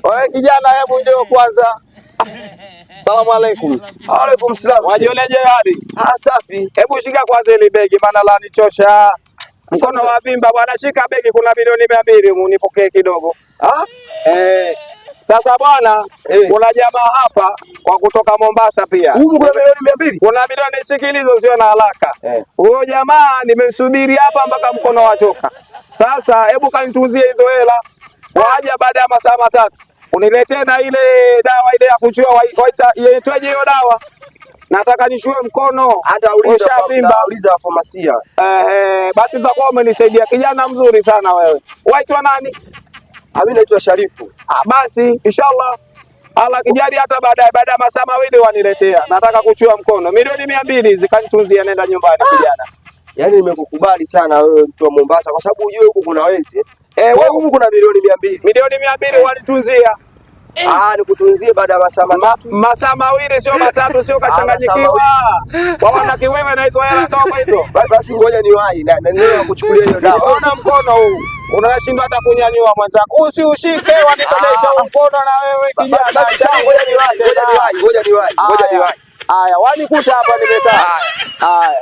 Wewe kijana, hebu njoo kwanza. Salamu alaykum. Alaykum salaam. Wajioneje hali? Safi. Hebu shika kwanza ile begi maana la nichosha. Mkono wa vimba bwana, shika begi, kuna milioni 200 unipokee kidogo. Sasa bwana, kuna jamaa hapa kwa kutoka Mombasa pia. Huko kuna milioni 200? Kuna milioni, sikilizo sio na haraka. Huyo jamaa nimemsubiri hapa mpaka mkono wachoka. Sasa hebu kanitunzie hizo hela. Waja baada ya masaa 3. Uniletee na ile dawa ile ya kuchua waita iitwaje hiyo dawa? Nataka nishue mkono. Hata uliza famasia. Basi utakuwa umenisaidia. Kijana mzuri sana wewe. Waitwa nani? Mimi naitwa Sharifu. Basi inshallah ala kijali hata baada ya masaa 2 waniletea. Nataka kuchua mkono. Milioni 200 zikanitunzia, nenda nyumbani kijana. Yaani nimekukubali sana wewe mtu wa Mombasa kwa sababu unajua huko kuna wezi. Wewe huko kuna milioni 200. Milioni 200 wanitunzia. Nikutunzie baada ya masaa 3. Masaa 2 sio 3, sio kachanganyikiwa. Wana kiwewe na hizo hela toka hizo. Basi ngoja niwahi na niwe kuchukulia hiyo dawa. Ona mkono huu. Unashindwa hata kunyanyua mwenzako. Usishike wanitolesha mkono na wewe kijana. Ngoja niwahi. Haya, wanikuta hapa nimekaa. Haya.